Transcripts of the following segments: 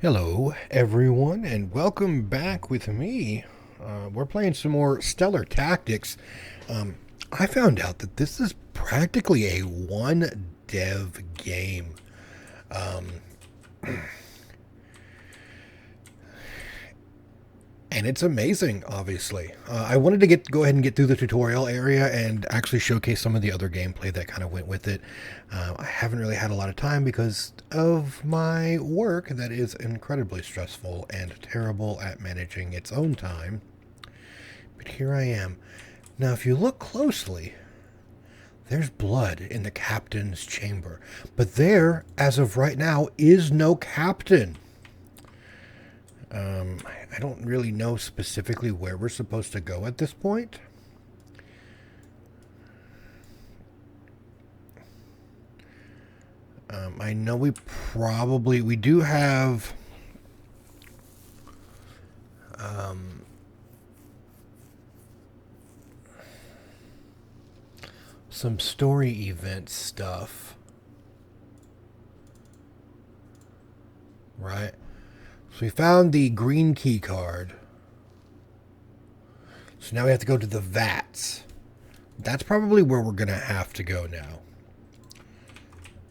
Hello, everyone, and welcome back with me. We're playing some more Stellar Tactics. I found out that this is practically a one dev game. And it's amazing, obviously. I wanted to go ahead and get through the tutorial area and actually showcase some of the other gameplay that kind of went with it. I haven't really had a lot of time because of my work that is incredibly stressful and terrible at managing its own time. But here I am. Now, if you look closely, there's blood in the captain's chamber. But there, as of right now, is no captain. I don't really know specifically where we're supposed to go at this point. I know we do have some story event stuff, right? So we found the green key card. So now we have to go to the vats. That's probably where we're going to have to go now.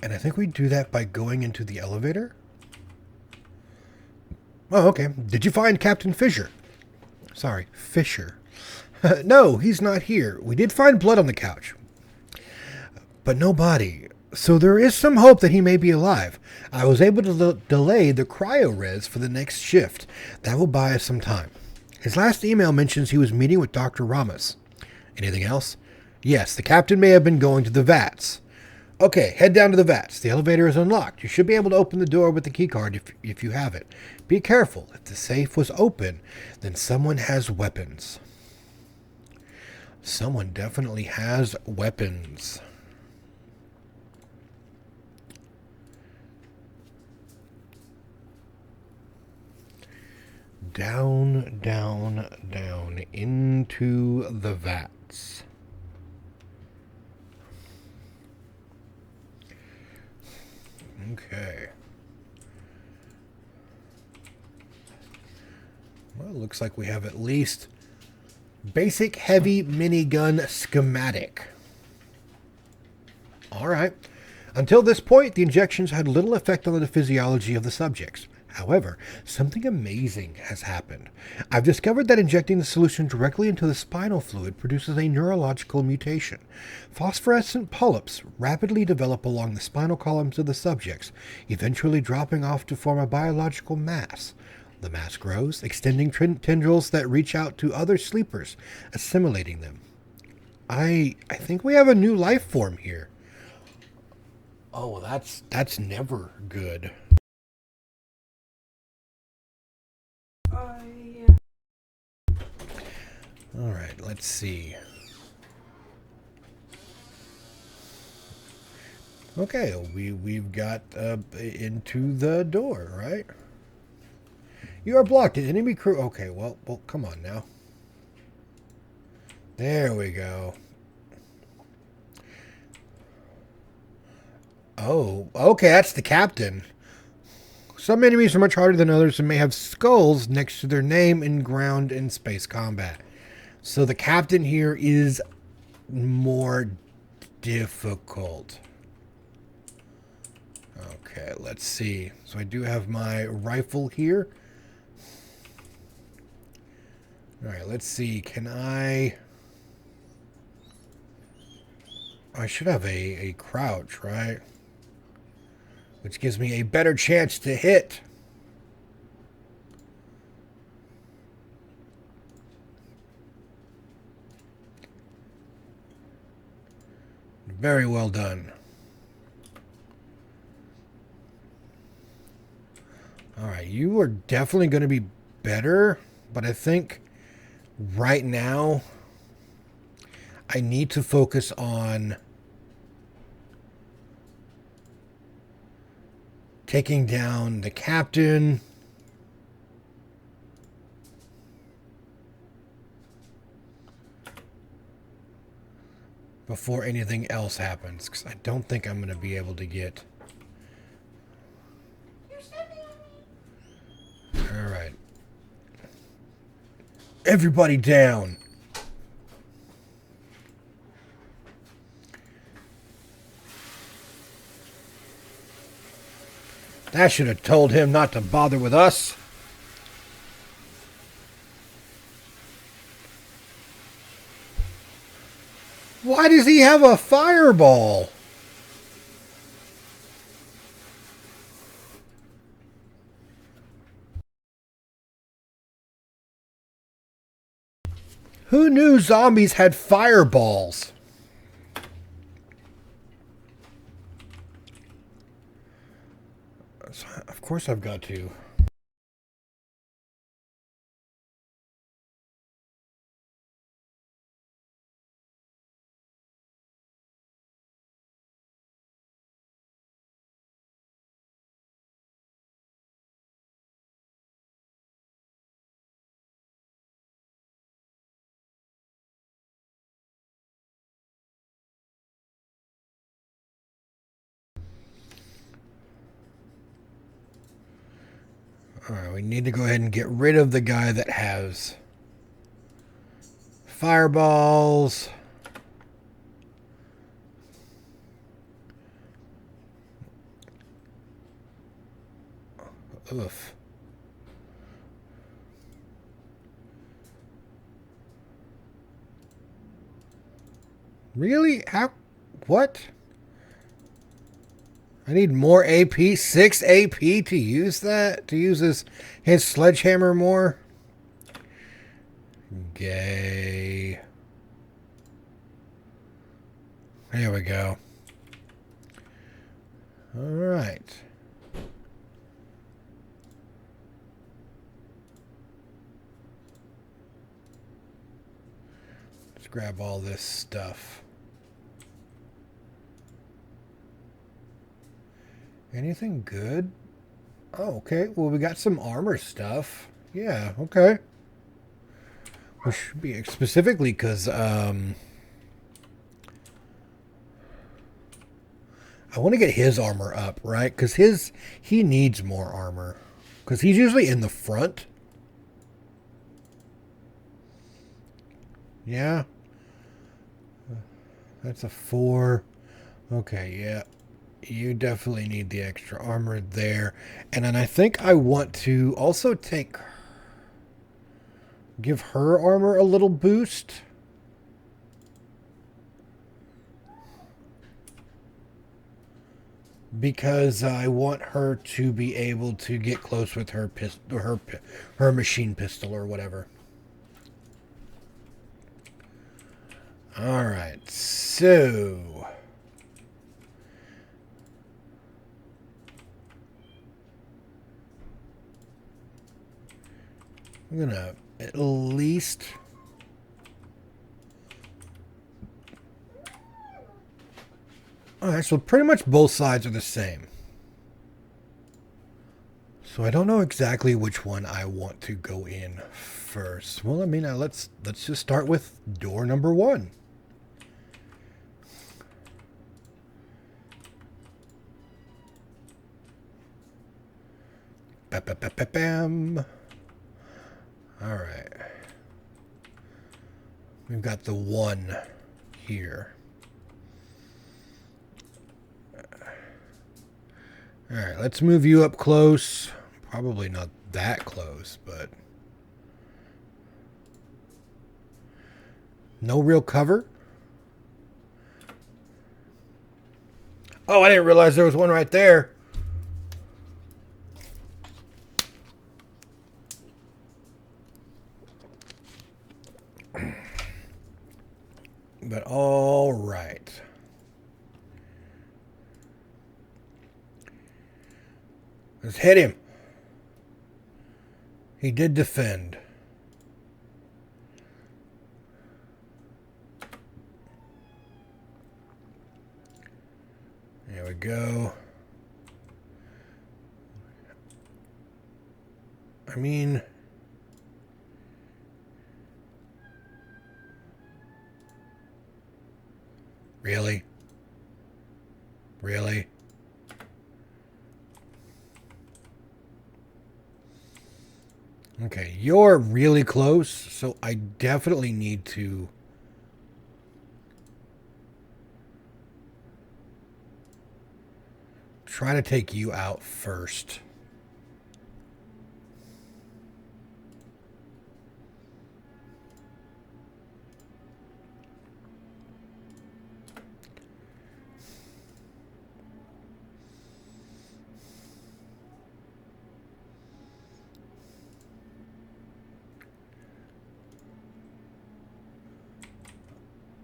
And I think we do that by going into the elevator. Oh, okay. Did you find Captain Fisher? Sorry, Fisher. No, he's not here. We did find blood on the couch, but no body. So there is some hope that he may be alive. I was able to delay the cryo-res for the next shift. That will buy us some time. His last email mentions he was meeting with Dr. Ramos. Anything else? Yes, the captain may have been going to the vats. Okay, head down to the vats. The elevator is unlocked. You should be able to open the door with the keycard if you have it. Be careful. If the safe was open, then someone has weapons. Someone definitely has weapons. Down, down, down into the vats. Okay. Well, it looks like we have at least basic heavy minigun schematic. All right. Until this point, the injections had little effect on the physiology of the subjects. However, something amazing has happened. I've discovered that injecting the solution directly into the spinal fluid produces a neurological mutation. Phosphorescent polyps rapidly develop along the spinal columns of the subjects, eventually dropping off to form a biological mass. The mass grows, extending tendrils that reach out to other sleepers, assimilating them. I think we have a new life form here. Oh, that's never good. All right, let's see. Okay, we've got into the door, right? You are blocked. An enemy crew. Okay, well, come on now. There we go. Oh, okay, that's the captain. Some enemies are much harder than others and may have skulls next to their name in ground and space combat. So the captain here is more difficult. Okay, let's see. So I do have my rifle here. All right, let's see. Can I should have a crouch, right? Which gives me a better chance to hit. Very well done. Alright, you are definitely going to be better, but I think right now I need to focus on taking down the captain. Before anything else happens, because I don't think I'm going to be able to get... You're stepping on me. Alright. Everybody down. That should have told him not to bother with us. Why does he have a fireball? Who knew zombies had fireballs? Of course I've got to. Alright, we need to go ahead and get rid of the guy that has fireballs. Oof. Really? How? What? I need more AP, 6 AP to use that? To use his sledgehammer more? Gay. There we go. Alright. Let's grab all this stuff. Anything good? Oh, okay. Well, we got some armor stuff. Yeah, okay. We should be specifically because, I want to get his armor up, right? Because he needs more armor. Because he's usually in the front. Yeah. That's a 4. Okay, yeah. You definitely need the extra armor there. And then I think I want to also give her armor a little boost. Because I want her to be able to get close with her pistol, her machine pistol or whatever. All right, so I'm gonna at least Alright, so pretty much both sides are the same. So I don't know exactly which one I want to go in first. Well, I mean, let's just start with door number 1. Bam. Alright. We've got the 1 here. Alright, let's move you up close. Probably not that close, but no real cover. Oh, I didn't realize there was one right there. But all right. Let's hit him. He did defend. There we go. I mean, really? Really? Okay, you're really close, so I definitely need to try to take you out first.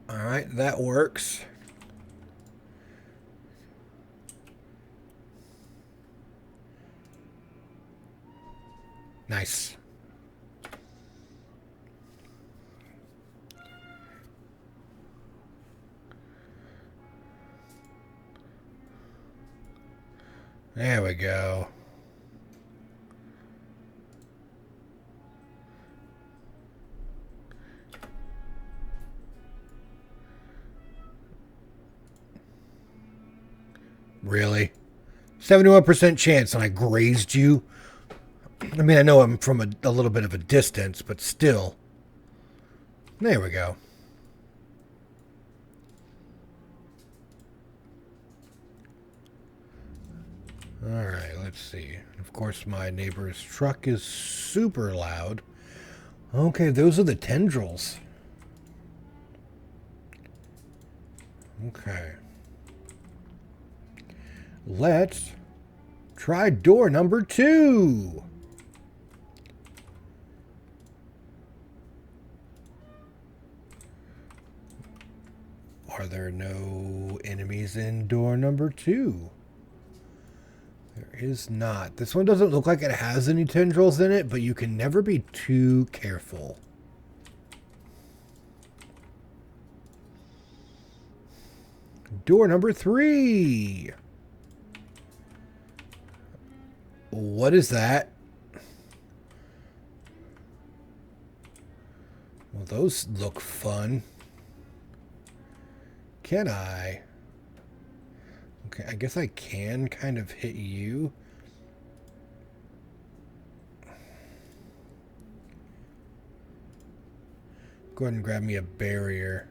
All right, that works. Nice. There we go. Really? 71% chance and I grazed you? I mean, I know I'm from a little bit of a distance, but still. There we go. Alright, let's see. Of course, my neighbor's truck is super loud. Okay, those are the tendrils. Okay. Let's try door number 2. Are there no enemies in door number 2? There is not. This one doesn't look like it has any tendrils in it, but you can never be too careful. Door number 3. What is that? Well, those look fun. Can I? Okay, I guess I can kind of hit you. Go ahead and grab me a barrier.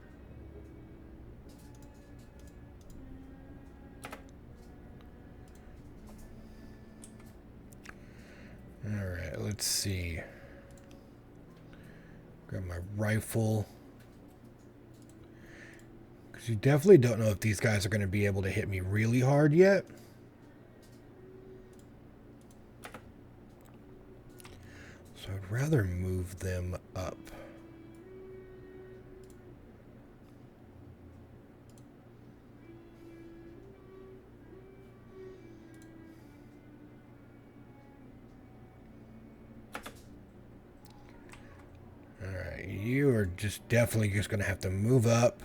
Alright, let's see. Grab my rifle. Because you definitely don't know if these guys are going to be able to hit me really hard yet. So I'd rather move them up. Alright, you are just definitely just going to have to move up.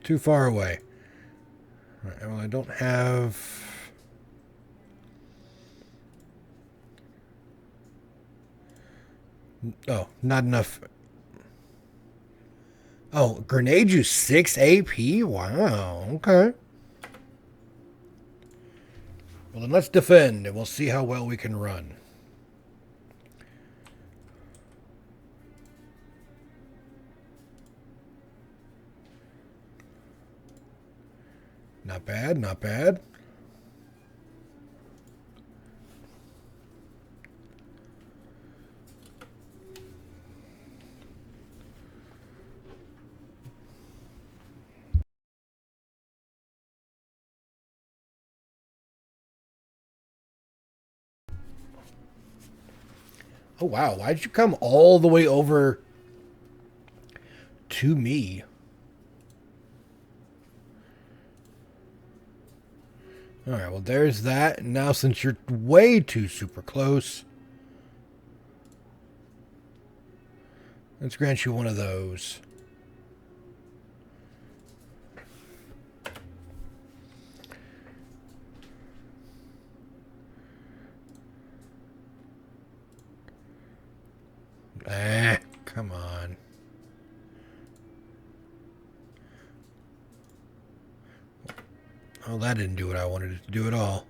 Too far away. Alright, well, I don't have... Oh, not enough. Oh, grenade you 6 AP? Wow, okay. Well, then let's defend, and we'll see how well we can run. Not bad, not bad. Oh, wow. Why'd you come all the way over to me? Alright, well, there's that. Now, since you're way too super close, let's grant you one of those. Come on. Oh, that didn't do what I wanted it to do at all.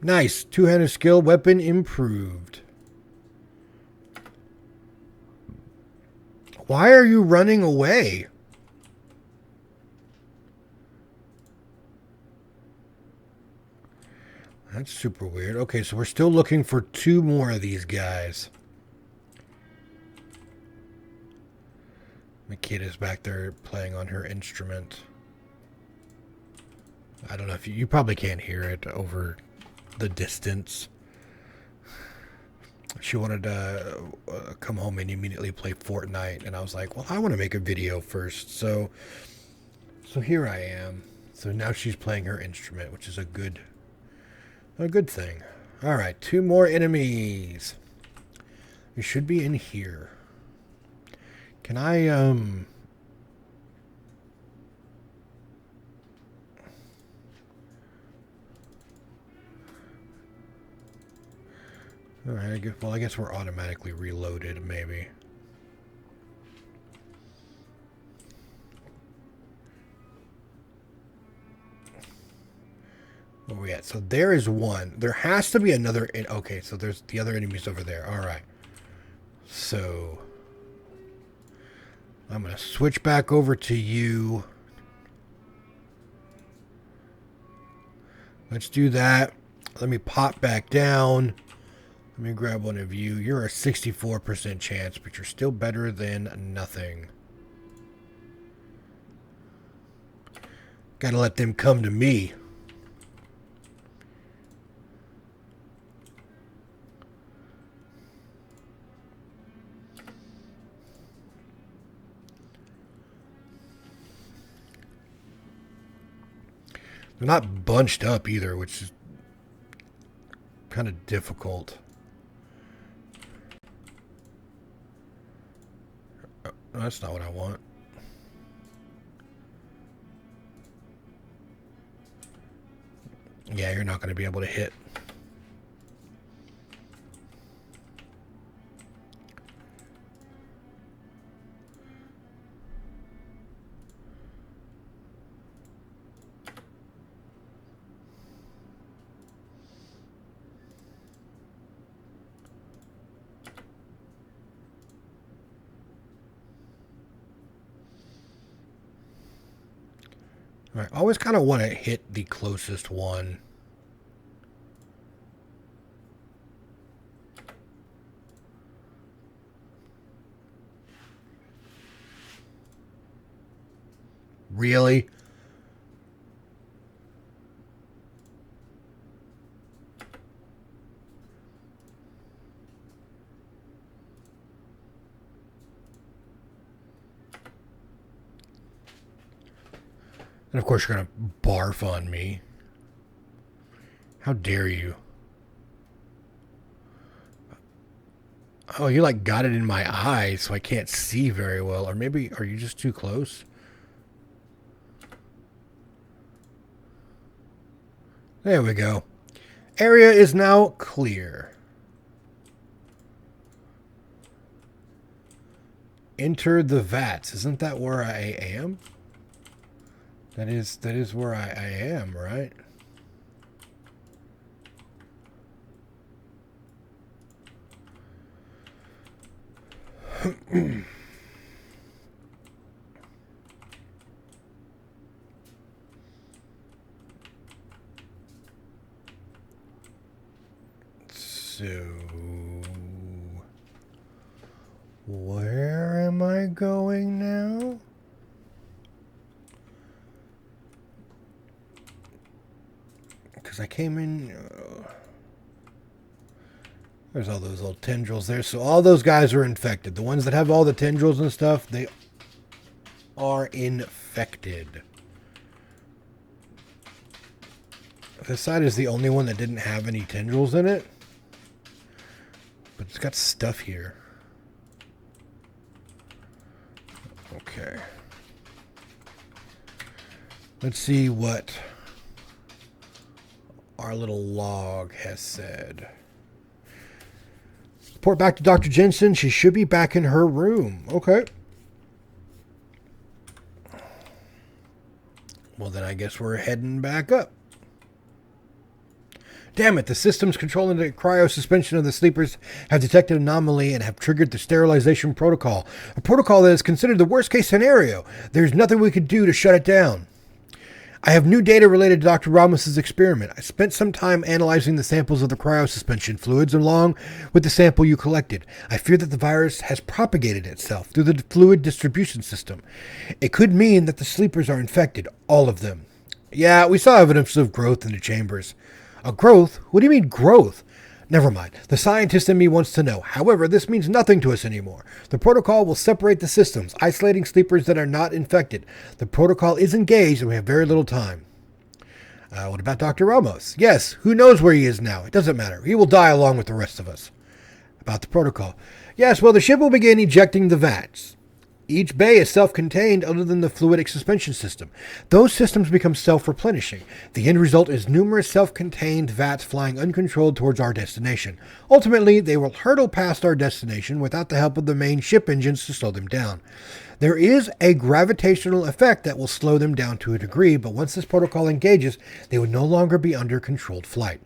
Nice. Two-handed skill. Weapon improved. Why are you running away? That's super weird. Okay, so we're still looking for 2 more of these guys. My kid is back there playing on her instrument. I don't know if you probably can't hear it over the distance. She wanted to come home and immediately play Fortnite, and I was like, well, I want to make a video first. So here I am. So now she's playing her instrument, which is a good thing. All right, 2 more enemies. We should be in here. Can I all right, I guess we're automatically reloaded, maybe. Where we at? So there is one. There has to be another. Okay, so there's the other enemies over there. All right. So I'm going to switch back over to you. Let's do that. Let me pop back down. Let me grab one of you. You're a 64% chance, but you're still better than nothing. Gotta let them come to me. They're not bunched up either, which is kind of difficult. Oh, that's not what I want. Yeah, you're not going to be able to hit. I always kind of want to hit the closest one. Really? And of course you're going to barf on me. How dare you? Oh, you like got it in my eye so I can't see very well. Or maybe, are you just too close? There we go. Area is now clear. Enter the vats. Isn't that where I am? That is where I am, right? So, where am I going now? Because I came in... there's all those little tendrils there. So all those guys are infected. The ones that have all the tendrils and stuff, they are infected. This side is the only one that didn't have any tendrils in it. But it's got stuff here. Okay. Let's see what our little log has said. Report back to Dr. Jensen. She should be back in her room. Okay. Well, then I guess we're heading back up. Damn it, the systems controlling the cryo-suspension of the sleepers have detected an anomaly and have triggered the sterilization protocol. A protocol that is considered the worst-case scenario. There's nothing we could do to shut it down. I have new data related to Dr. Ramos' experiment. I spent some time analyzing the samples of the cryosuspension fluids along with the sample you collected. I fear that the virus has propagated itself through the fluid distribution system. It could mean that the sleepers are infected, all of them. Yeah, we saw evidence of growth in the chambers. A growth? What do you mean growth? Never mind. The scientist in me wants to know. However, this means nothing to us anymore. The protocol will separate the systems, isolating sleepers that are not infected. The protocol is engaged and we have very little time. What about Dr. Ramos? Yes, who knows where he is now? It doesn't matter. He will die along with the rest of us. About the protocol. Yes, well, the ship will begin ejecting the vats. Each bay is self-contained other than the fluidic suspension system. Those systems become self-replenishing. The end result is numerous self-contained vats flying uncontrolled towards our destination. Ultimately, they will hurtle past our destination without the help of the main ship engines to slow them down. There is a gravitational effect that will slow them down to a degree, but once this protocol engages, they would no longer be under controlled flight.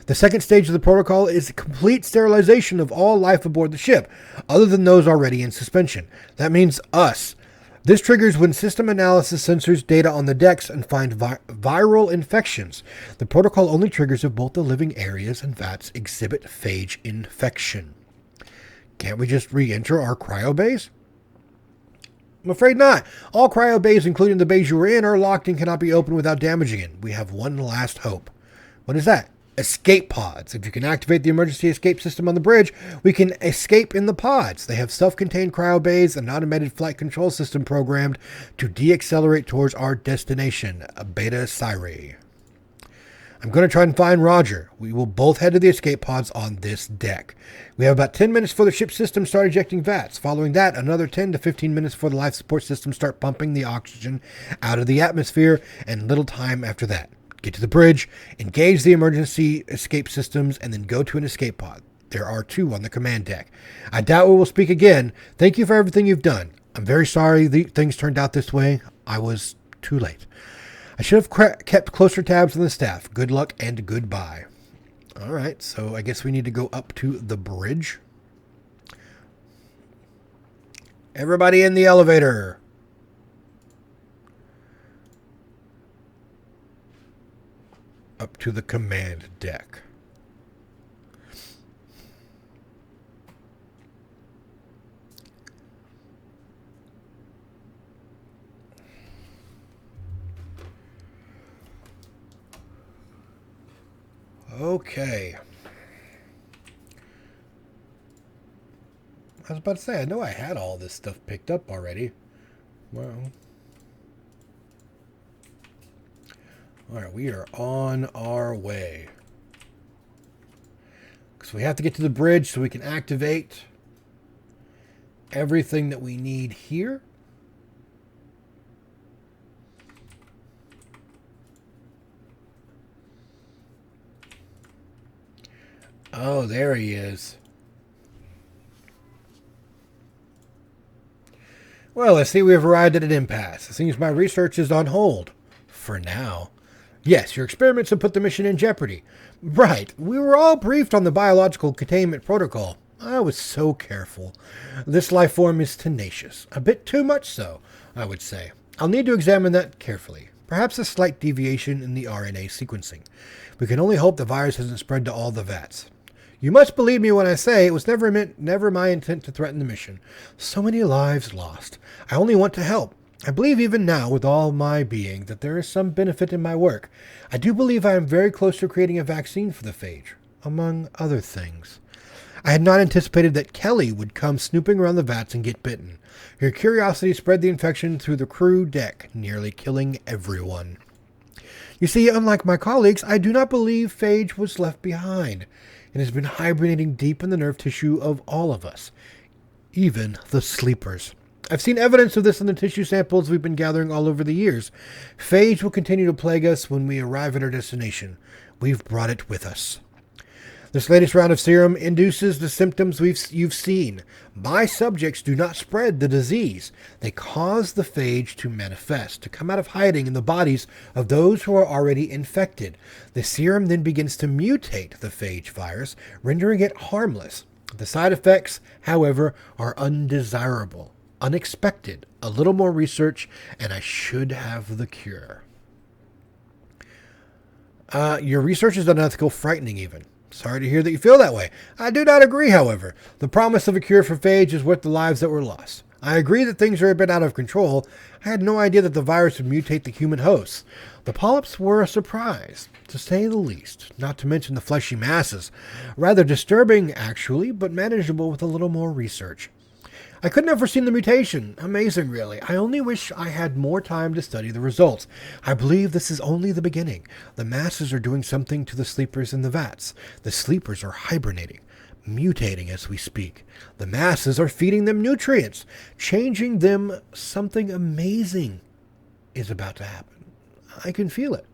The second stage of the protocol is complete sterilization of all life aboard the ship, other than those already in suspension. That means us. This triggers when system analysis censors data on the decks and find viral infections. The protocol only triggers if both the living areas and vats exhibit phage infection. Can't we just re-enter our cryo bays? I'm afraid not. All cryo bays, including the bays you were in, are locked and cannot be opened without damaging it. We have one last hope. What is that? Escape pods. If you can activate the emergency escape system on the bridge, we can escape in the pods. They have self-contained cryo bays and an automated flight control system programmed to deaccelerate towards our destination, Beta Cyree. I'm going to try and find Roger. We will both head to the escape pods on this deck. We have about 10 minutes for the ship system start ejecting vats. Following that, another 10 to 15 minutes for the life support system start pumping the oxygen out of the atmosphere, and little time after that. Get to the bridge, engage the emergency escape systems, and then go to an escape pod. There are 2 on the command deck. I doubt we will speak again. Thank you for everything you've done. I'm very sorry things turned out this way. I was too late. I should have kept closer tabs on the staff. Good luck and goodbye. All right, so I guess we need to go up to the bridge. Everybody in the elevator. Up to the command deck. Okay. I was about to say, I know I had all this stuff picked up already. Well. Alright, we are on our way. So we have to get to the bridge so we can activate everything that we need here. Oh, there he is. Well, I see we have arrived at an impasse. It seems my research is on hold. For now. Yes, your experiments have put the mission in jeopardy. Right, we were all briefed on the biological containment protocol. I was so careful. This life form is tenacious. A bit too much so, I would say. I'll need to examine that carefully. Perhaps a slight deviation in the RNA sequencing. We can only hope the virus hasn't spread to all the vats. You must believe me when I say it was never my intent to threaten the mission. So many lives lost. I only want to help. I believe even now, with all my being, that there is some benefit in my work. I do believe I am very close to creating a vaccine for the phage, among other things. I had not anticipated that Kelly would come snooping around the vats and get bitten. Her curiosity spread the infection through the crew deck, nearly killing everyone. You see, unlike my colleagues, I do not believe phage was left behind. It has been hibernating deep in the nerve tissue of all of us, even the sleepers. I've seen evidence of this in the tissue samples we've been gathering all over the years. Phage will continue to plague us when we arrive at our destination. We've brought it with us. This latest round of serum induces the symptoms you've seen. My subjects do not spread the disease. They cause the phage to manifest, to come out of hiding in the bodies of those who are already infected. The serum then begins to mutate the phage virus, rendering it harmless. The side effects, however, are undesirable, unexpected. A little more research, and I should have the cure. Your research is unethical, frightening even. Sorry to hear that you feel that way. I do not agree, however. The promise of a cure for phage is worth the lives that were lost. I agree that things are a bit out of control. I had no idea that the virus would mutate the human hosts. The polyps were a surprise, to say the least, not to mention the fleshy masses. Rather disturbing, actually, but manageable with a little more research. I couldn't have foreseen the mutation. Amazing, really. I only wish I had more time to study the results. I believe this is only the beginning. The masses are doing something to the sleepers in the vats. The sleepers are hibernating, mutating as we speak. The masses are feeding them nutrients, changing them. Something amazing is about to happen. I can feel it.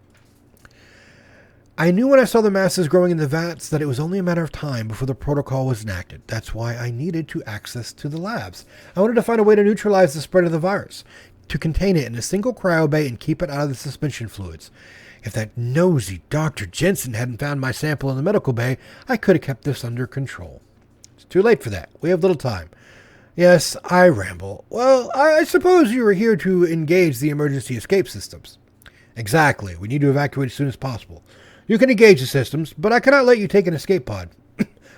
I knew when I saw the masses growing in the vats that it was only a matter of time before the protocol was enacted. That's why I needed to access to the labs. I wanted to find a way to neutralize the spread of the virus, to contain it in a single cryo bay and keep it out of the suspension fluids. If that nosy Dr. Jensen hadn't found my sample in the medical bay, I could have kept this under control. It's too late for that. We have little time. Yes, I ramble. Well, I suppose you are here to engage the emergency escape systems. Exactly. We need to evacuate as soon as possible. You can engage the systems, but I cannot let you take an escape pod.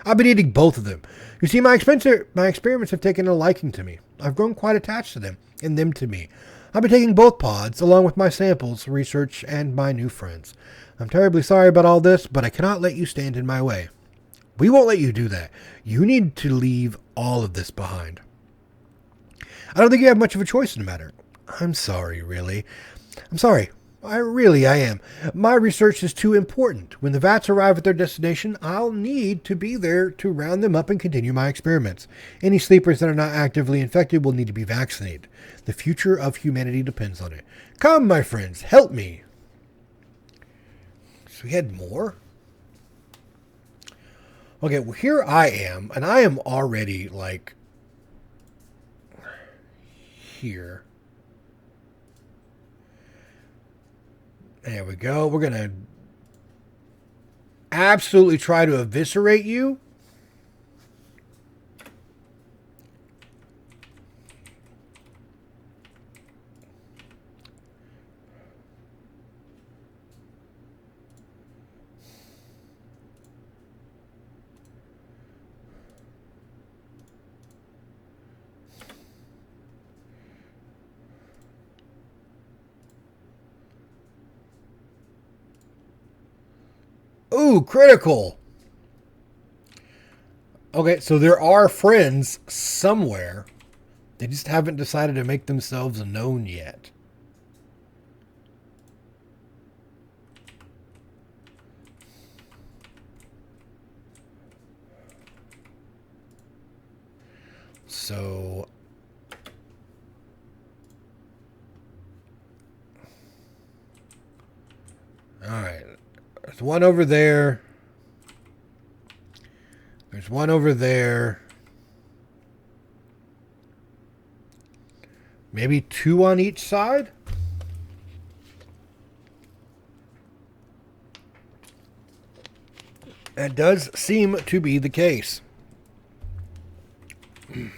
I've been eating both of them. You see, my experiments have taken a liking to me. I've grown quite attached to them, and them to me. I've been taking both pods, along with my samples, research, and my new friends. I'm terribly sorry about all this, but I cannot let you stand in my way. We won't let you do that. You need to leave all of this behind. I don't think you have much of a choice in the matter. I'm sorry, really. I'm sorry. I am. My research is too important. When the vats arrive at their destination, I'll need to be there to round them up and continue my experiments. Any sleepers that are not actively infected will need to be vaccinated. The future of humanity depends on it. Come, my friends, help me. So we had more? Okay, well, here I am, and I am already, like, here. There we go. We're going to absolutely try to eviscerate you. Ooh, critical. Okay, so there are friends somewhere. They just haven't decided to make themselves known yet. So all right. There's one over there. There's one over there. Maybe two on each side? That does seem to be the case. I'm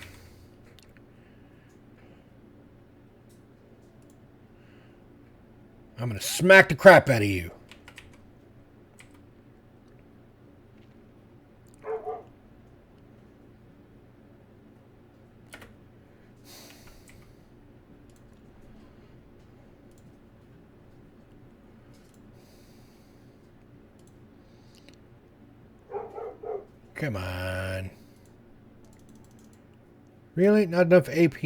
going to smack the crap out of you. Come on. Really? Not enough AP?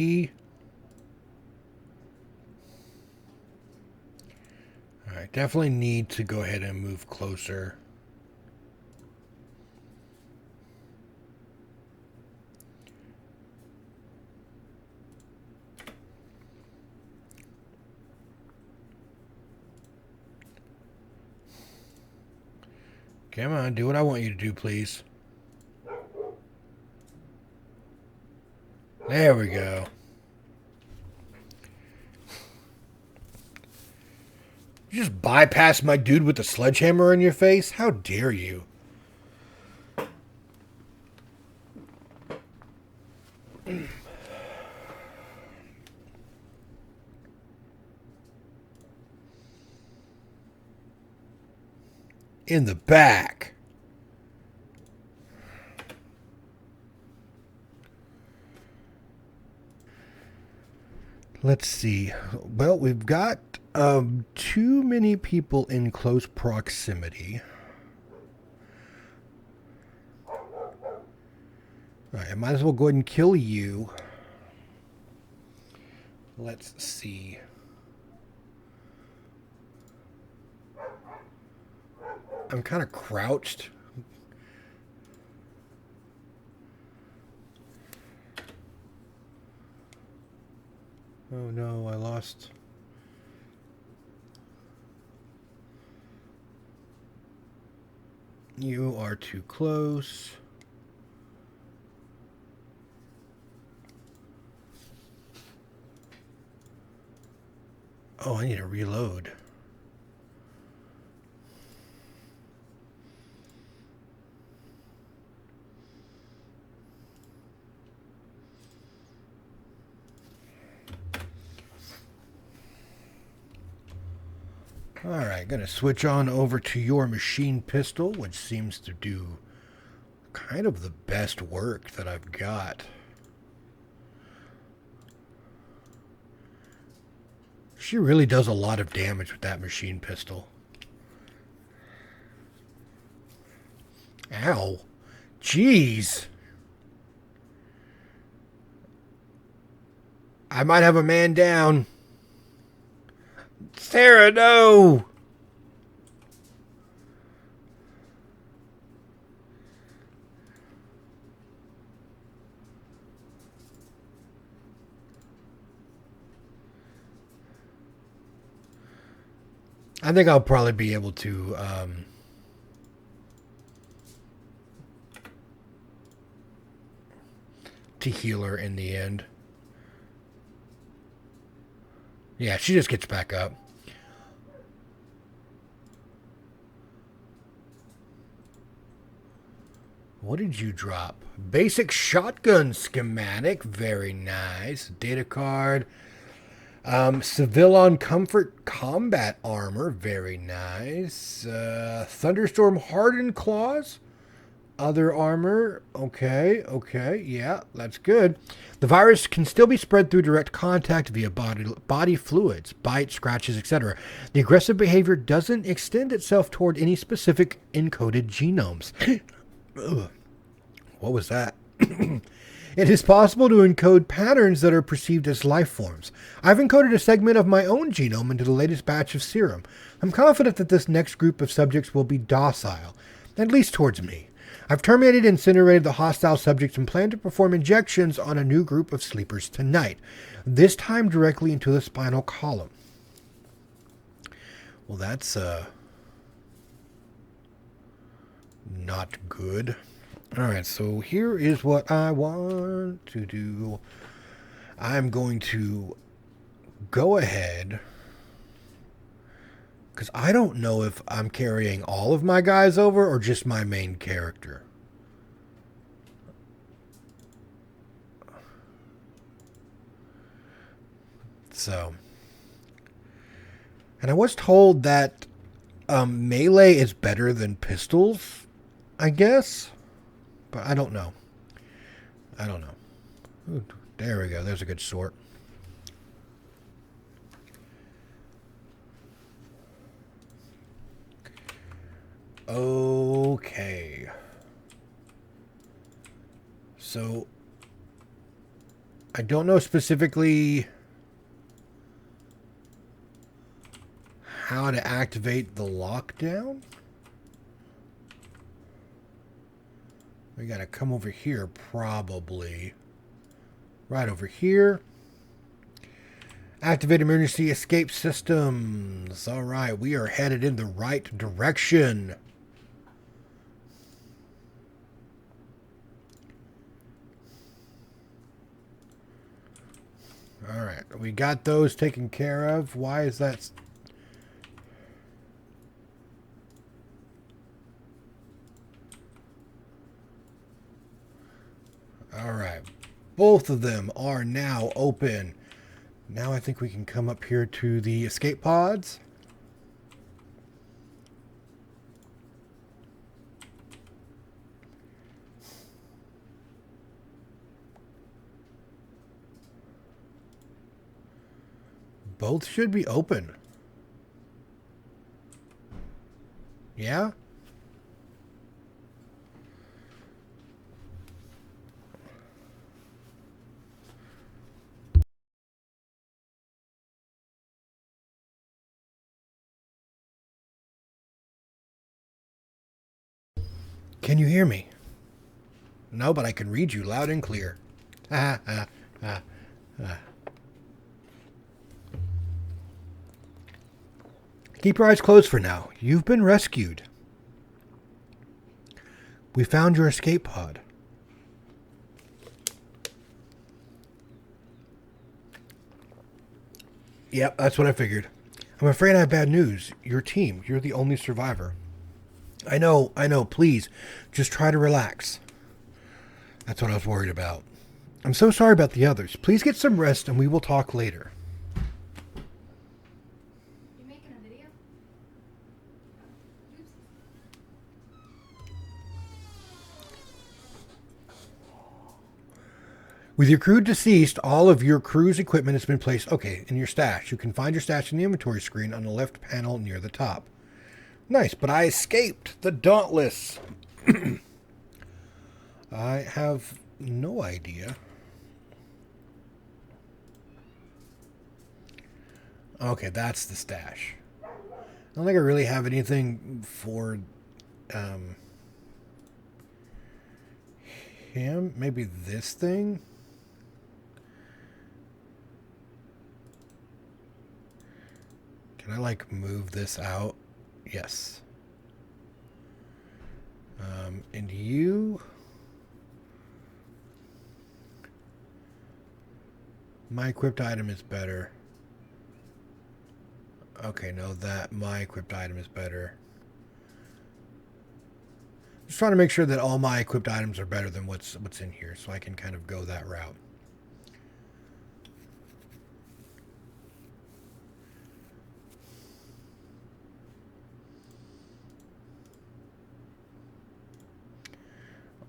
Alright, definitely need to go ahead and move closer. Come on, do what I want you to do, please. There we go. You just bypass my dude with the sledgehammer in your face? How dare you? In the back. Let's see. Well, we've got too many people in close proximity. Alright, I might as well go ahead and kill you. Let's see. I'm kind of crouched. Oh no, I lost. You are too close. Oh, I need to reload. Alright, gonna switch on over to your machine pistol, which seems to do kind of the best work that I've got. She really does a lot of damage with that machine pistol. Ow. Jeez. I might have a man down. Sarah, no! I think I'll probably be able to heal her in the end. Yeah, she just gets back up. What did you drop? Basic shotgun schematic. Very nice. Data card. Civilian Comfort Combat Armor. Very nice. Thunderstorm Hardened Claws. Other armor. Okay, okay. Yeah, that's good. The virus can still be spread through direct contact via body fluids, bites, scratches, etc. The aggressive behavior doesn't extend itself toward any specific encoded genomes. What was that? It is possible to encode patterns that are perceived as life forms. I've encoded a segment of my own genome into the latest batch of serum. I'm confident that this next group of subjects will be docile, at least towards me. I've terminated and incinerated the hostile subjects and plan to perform injections on a new group of sleepers tonight, this time directly into the spinal column. Well, that's not good. Alright, so here is what I want to do. I'm going to go ahead, because I don't know if I'm carrying all of my guys over or just my main character. So, and I was told that melee is better than pistols, I guess. But I don't know. I don't know. Ooh, there we go. There's a good sort. Okay. So, I don't know specifically how to activate the lockdown. We gotta come over here, probably. Right over here. Activate emergency escape systems. Alright, we are headed in the right direction. Alright, we got those taken care of. Why is that? Alright, both of them are now open. Now I think we can come up here to the escape pods. Both should be open. Yeah? Can you hear me? No, but I can read you loud and clear. Ha ha ha ha. Keep your eyes closed for now. You've been rescued. We found your escape pod. Yep, that's what I figured. I'm afraid I have bad news. Your team, you're the only survivor. I know, please. Just try to relax. That's what I was worried about. I'm so sorry about the others. Please get some rest and we will talk later. With your crew deceased, all of your crew's equipment has been placed, in your stash. You can find your stash in the inventory screen on the left panel near the top. Nice, but I escaped the Dauntless. I have no idea. Okay, that's the stash. I don't think I really have anything for him. Maybe this thing? Can I, like, move this out? Yes. And you... My equipped item is better. Okay, no, that my equipped item is better. Just trying to make sure that all my equipped items are better than what's in here, so I can kind of go that route.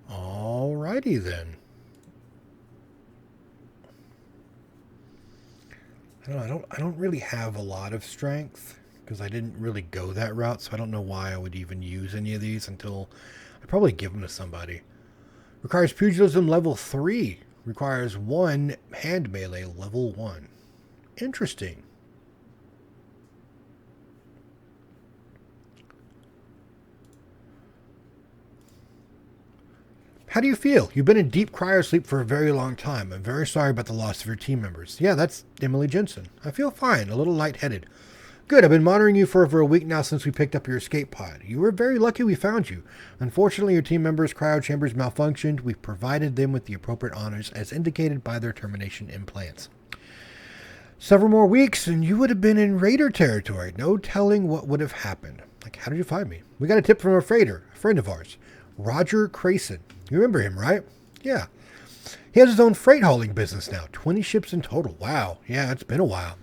Alrighty then. I don't really have a lot of strength because I didn't really go that route, so I don't know why I would even use any of these until I probably give them to somebody. Requires pugilism level 3. Requires 1 hand melee level 1. Interesting. How do you feel? You've been in deep cryosleep for a very long time. I'm very sorry about the loss of your team members. Yeah, that's Emily Jensen. I feel fine, a little lightheaded. Good, I've been monitoring you for over a week now since we picked up your escape pod. You were very lucky we found you. Unfortunately, your team members' cryo chambers malfunctioned. We've provided them with the appropriate honors as indicated by their termination implants. Several more weeks and you would have been in Raider territory. No telling what would have happened. Like, how did you find me? We got a tip from a freighter, a friend of ours, Roger Crayson. You remember him, right? Yeah. He has his own freight hauling business now. 20 ships in total. Wow. Yeah, it's been a while.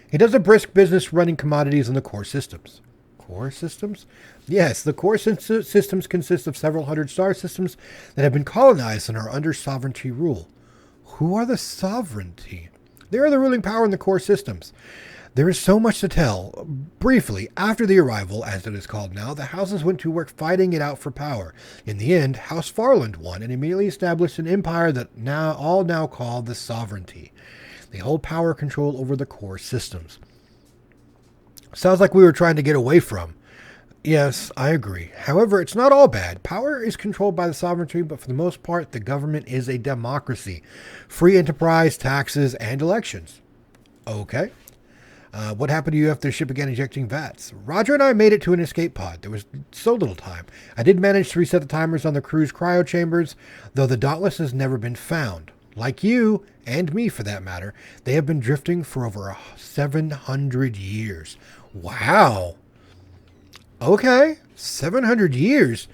He does a brisk business running commodities in the core systems. Core systems? Yes, the core systems consist of several hundred star systems that have been colonized and are under sovereignty rule. Who are the sovereignty? They are the ruling power in the core systems. There is so much to tell. Briefly, after the arrival, as it is called now, the houses went to work fighting it out for power. In the end, House Farland won and immediately established an empire that now call the Sovereignty. They hold power control over the core systems. Sounds like we were trying to get away from. Yes, I agree. However, it's not all bad. Power is controlled by the sovereignty, but for the most part, the government is a democracy. Free enterprise, taxes, and elections. Okay. What happened to you after the ship began ejecting VATs? Roger and I made it to an escape pod. There was so little time. I did manage to reset the timers on the crew's cryo chambers, though the Dauntless has never been found. Like you, and me for that matter, they have been drifting for over 700 years. Wow. Okay, 700 years.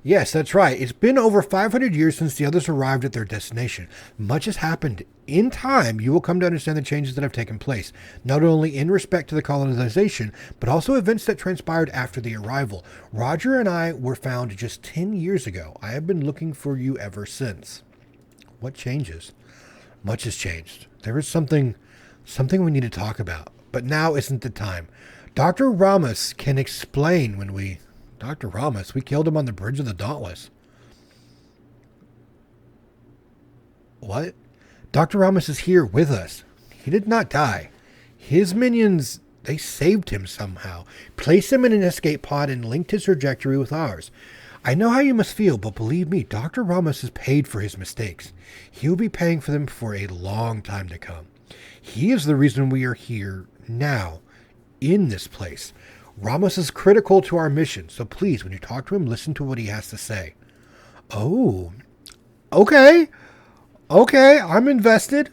Yes, that's right. It's been over 500 years since the others arrived at their destination. Much has happened. In time, you will come to understand the changes that have taken place, not only in respect to the colonization, but also events that transpired after the arrival. Roger and I were found just 10 years ago. I have been looking for you ever since. What changes? Much has changed. There is something we need to talk about, but now isn't the time. Dr. Ramos can explain when we... Dr. Ramos, we killed him on the bridge of the Dauntless. What? Dr. Ramos is here with us. He did not die. His minions, they saved him somehow, placed him in an escape pod and linked his trajectory with ours. I know how you must feel, but believe me, Dr. Ramos has paid for his mistakes. He will be paying for them for a long time to come. He is the reason we are here now, in this place. Ramos is critical to our mission, so please, when you talk to him, listen to what he has to say. Oh, okay. Okay, I'm invested.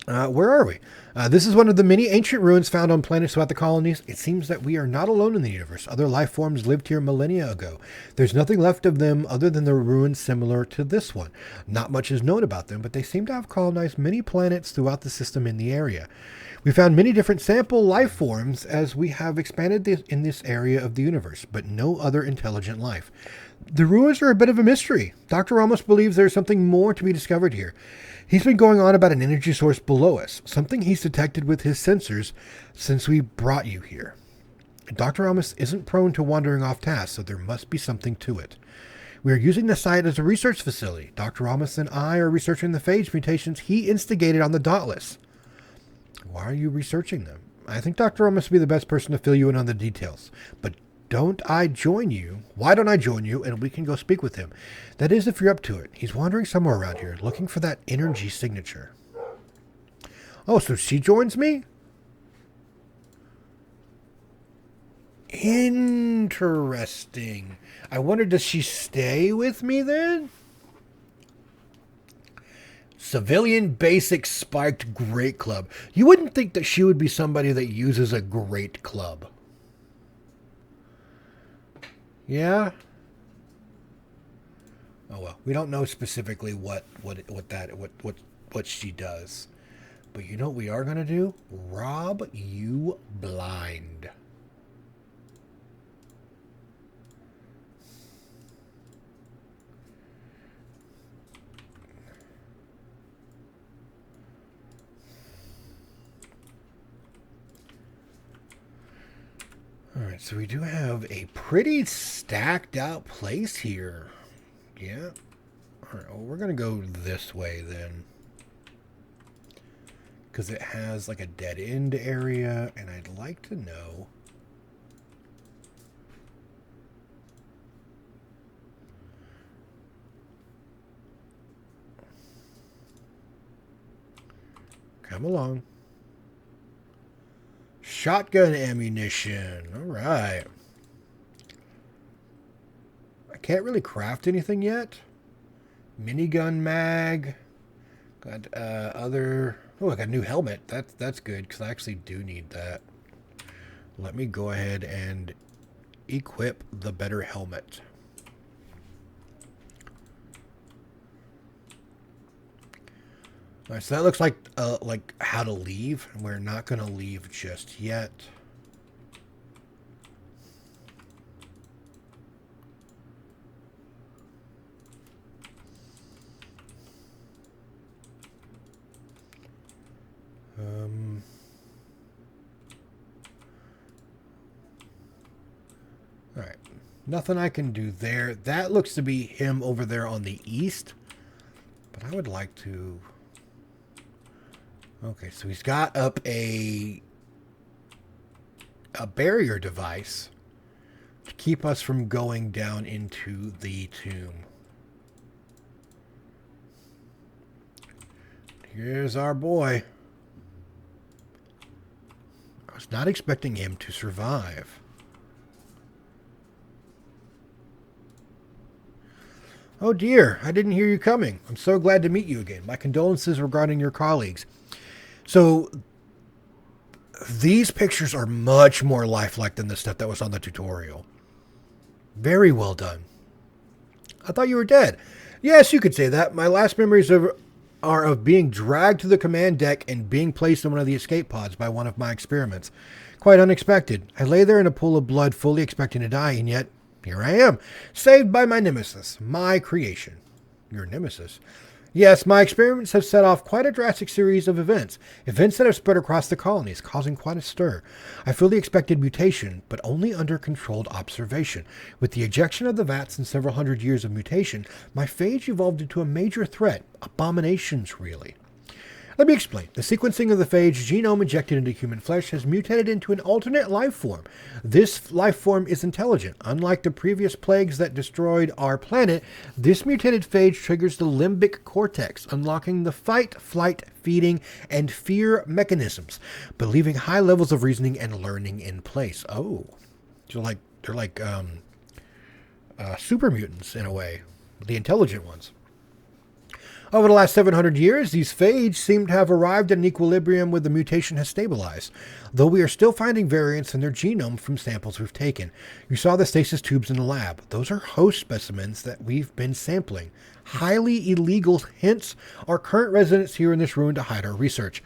Where are we? This is one of the many ancient ruins found on planets throughout the colonies. It seems that we are not alone in the universe. Other life forms lived here millennia ago. There's nothing left of them other than the ruins similar to this one. Not much is known about them, but they seem to have colonized many planets throughout the system in the area. We found many different sample life forms as we have expanded in this area of the universe, but no other intelligent life. The ruins are a bit of a mystery. Dr. Ramos believes there's something more to be discovered here. He's been going on about an energy source below us, something he's detected with his sensors since we brought you here. Dr. Ramos isn't prone to wandering off task, so there must be something to it. We are using the site as a research facility. Dr. Ramos and I are researching the phage mutations he instigated on the Dauntless. Why are you researching them? I think Dr. Ramos would be the best person to fill you in on the details. But don't I join you? Why don't I join you and we can go speak with him? That is, if you're up to it. He's wandering somewhere around here, looking for that energy signature. Oh, so she joins me? Interesting. I wonder, does she stay with me then? Civilian Basic Spiked Great Club. You wouldn't think that she would be somebody that uses a great club. Yeah? Oh well, we don't know specifically what she does. But you know what we are going to do? Rob you blind. Alright, so we do have a pretty stacked out place here. Yeah. Alright, well, we're going to go this way then. Because it has like a dead end area, and I'd like to know... Come along. Shotgun ammunition. Alright. I can't really craft anything yet. Minigun mag. Got other... Oh, I got a new helmet. That's good, because I actually do need that. Let me go ahead and equip the better helmet. All right, so that looks like how to leave. We're not going to leave just yet. All right, nothing I can do there. That looks to be him over there on the east, but I would like to... Okay, so he's got up a barrier device to keep us from going down into the tomb. Here's our boy. I was not expecting him to survive. Oh dear, I didn't hear you coming. I'm so glad to meet you again. My condolences regarding your colleagues. So, these pictures are much more lifelike than the stuff that was on the tutorial. Very well done. I thought you were dead. Yes, you could say that. My last memories are of being dragged to the command deck and being placed in one of the escape pods by one of my experiments. Quite unexpected. I lay there in a pool of blood, fully expecting to die, and yet here I am, saved by my nemesis, my creation. Your nemesis? Yes, my experiments have set off quite a drastic series of events that have spread across the colonies, causing quite a stir. I fully expected mutation, but only under controlled observation. With the ejection of the vats and several hundred years of mutation, my phage evolved into a major threat. Abominations, really. Let me explain. The sequencing of the phage genome injected into human flesh has mutated into an alternate life form. This life form is intelligent. Unlike the previous plagues that destroyed our planet, this mutated phage triggers the limbic cortex, unlocking the fight, flight, feeding, and fear mechanisms, but leaving high levels of reasoning and learning in place. Oh, so they're like super mutants in a way, the intelligent ones. Over the last 700 years, these phage seem to have arrived at an equilibrium where the mutation has stabilized, though we are still finding variants in their genome from samples we've taken. You saw the stasis tubes in the lab. Those are host specimens that we've been sampling. Highly illegal, hence our current residence here in this room to hide our research.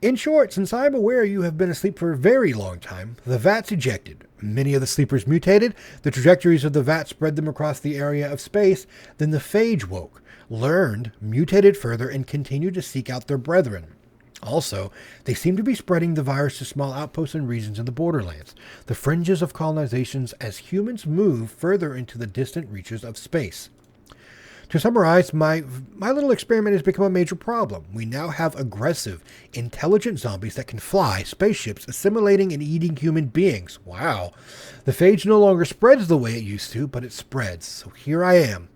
In short, since I am aware you have been asleep for a very long time, the vats ejected. Many of the sleepers mutated, the trajectories of the vat spread them across the area of space, then the phage woke, learned, mutated further, and continued to seek out their brethren. Also, they seem to be spreading the virus to small outposts and regions in the borderlands, the fringes of colonizations as humans move further into the distant reaches of space. To summarize, my little experiment has become a major problem. We now have aggressive, intelligent zombies that can fly, spaceships, assimilating and eating human beings. Wow. The phage no longer spreads the way it used to, but it spreads. So here I am,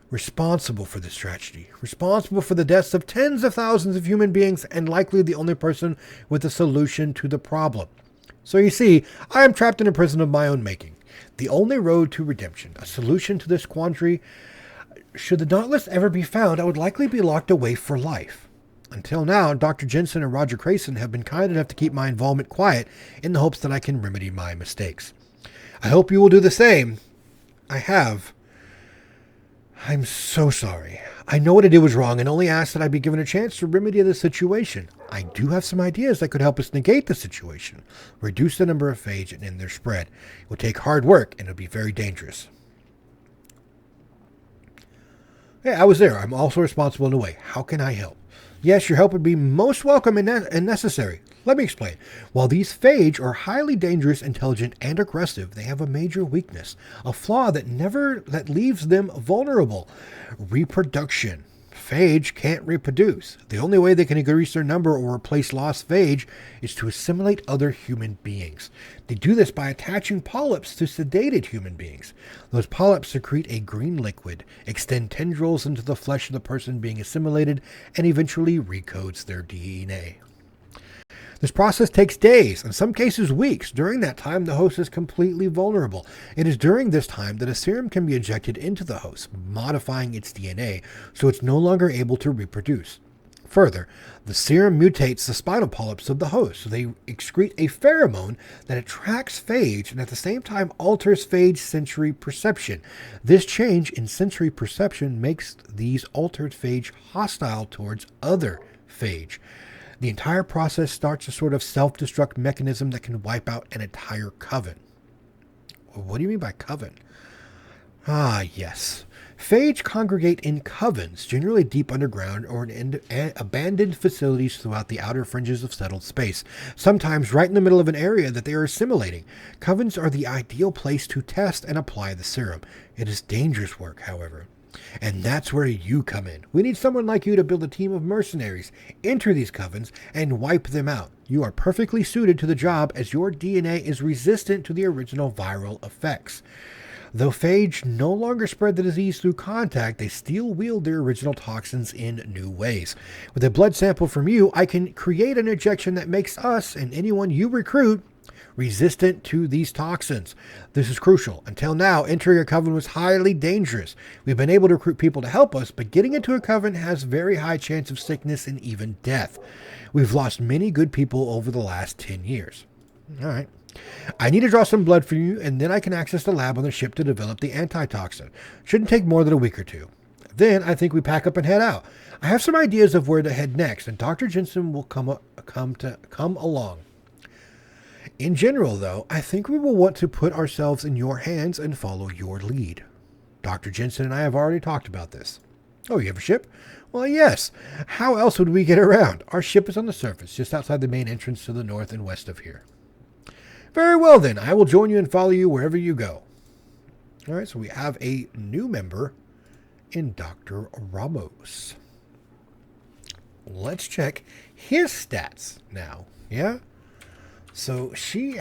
responsible for this tragedy, responsible for the deaths of tens of thousands of human beings, and likely the only person with a solution to the problem. So you see, I am trapped in a prison of my own making. The only road to redemption, a solution to this quandary. Should the Dauntless ever be found, I would likely be locked away for life. Until now, Dr. Jensen and Roger Crayson have been kind enough to keep my involvement quiet in the hopes that I can remedy my mistakes. I hope you will do the same. I have. I'm so sorry. I know what I did was wrong and only ask that I be given a chance to remedy the situation. I do have some ideas that could help us negate the situation, reduce the number of phage and end their spread. It will take hard work and it'll be very dangerous. Hey, I was there. I'm also responsible in a way. How can I help? Yes, your help would be most welcome and necessary. Let me explain. While these phage are highly dangerous, intelligent, and aggressive, they have a major weakness, a flaw that leaves them vulnerable. Reproduction. Phage can't reproduce. The only way they can increase their number or replace lost phage is to assimilate other human beings. They do this by attaching polyps to sedated human beings. Those polyps secrete a green liquid, extend tendrils into the flesh of the person being assimilated, and eventually recodes their DNA. This process takes days, in some cases weeks. During that time, the host is completely vulnerable. It is during this time that a serum can be injected into the host, modifying its DNA so it's no longer able to reproduce. Further, the serum mutates the spinal polyps of the host, so they excrete a pheromone that attracts phage and at the same time alters phage sensory perception. This change in sensory perception makes these altered phage hostile towards other phage. The entire process starts a sort of self-destruct mechanism that can wipe out an entire coven. What do you mean by coven? Ah, yes. Phage congregate in covens, generally deep underground or in abandoned facilities throughout the outer fringes of settled space, sometimes right in the middle of an area that they are assimilating. Covens are the ideal place to test and apply the serum. It is dangerous work, however. And that's where you come in. We need someone like you to build a team of mercenaries, enter these covens, and wipe them out. You are perfectly suited to the job as your DNA is resistant to the original viral effects. Though phage no longer spread the disease through contact, they still wield their original toxins in new ways. With a blood sample from you, I can create an injection that makes us and anyone you recruit resistant to these toxins. This is crucial. Until now, entering a coven was highly dangerous. We've been able to recruit people to help us, but getting into a coven has very high chance of sickness and even death. We've lost many good people over the last 10 years. All right. I need to draw some blood for you, and then I can access the lab on the ship to develop the antitoxin. Shouldn't take more than a week or two. Then I think we pack up and head out. I have some ideas of where to head next, and Dr. Jensen will come along. In general, though, I think we will want to put ourselves in your hands and follow your lead. Dr. Jensen and I have already talked about this. Oh, you have a ship? Well, yes. How else would we get around? Our ship is on the surface, just outside the main entrance to the north and west of here. Very well, then. I will join you and follow you wherever you go. All right, so we have a new member in Dr. Ramos. Let's check his stats now. Yeah? So he's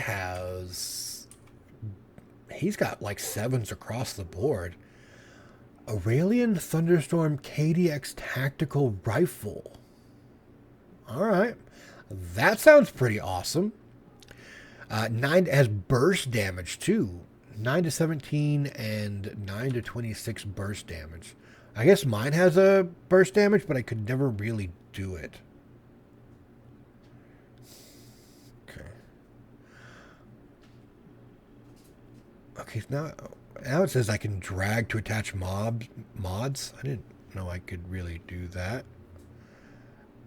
got like 7s across the board. Aurelian Thunderstorm KDX Tactical Rifle. All right. That sounds pretty awesome. 9 has burst damage too. 9 to 17 and 9 to 26 burst damage. I guess mine has a burst damage, but I could never really do it. Okay. Okay, now it says I can drag to attach mods. I didn't know I could really do that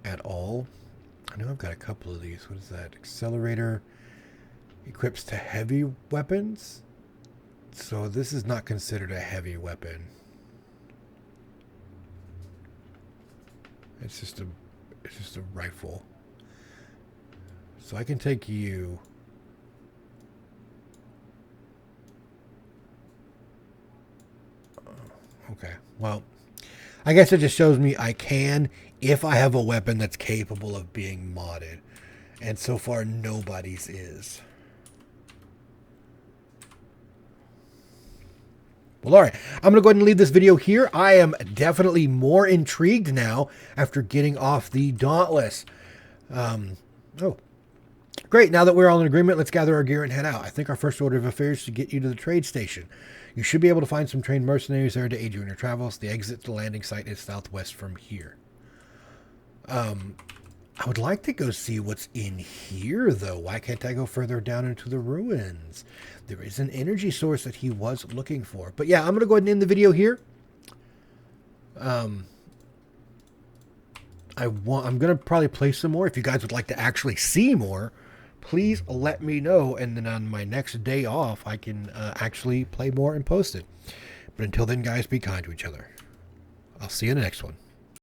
at all. I know I've got a couple of these. What is that? Accelerator equips to heavy weapons. So this is not considered a heavy weapon. It's just a rifle. So I can take you. Okay. Well, I guess it just shows me I can if I have a weapon that's capable of being modded. And so far nobody's is. Well, all right, I'm going to go ahead and leave this video here. I am definitely more intrigued now after getting off the Dauntless. Oh, great. Now that we're all in agreement, let's gather our gear and head out. I think our first order of affairs is to get you to the trade station. You should be able to find some trained mercenaries there to aid you in your travels. The exit to the landing site is southwest from here. I would like to go see what's in here, though. Why can't I go further down into the ruins? There is an energy source that he was looking for. But yeah, I'm going to go ahead and end the video here. I'm going to probably play some more. If you guys would like to actually see more, please let me know. And then on my next day off, I can actually play more and post it. But until then, guys, be kind to each other. I'll see you in the next one.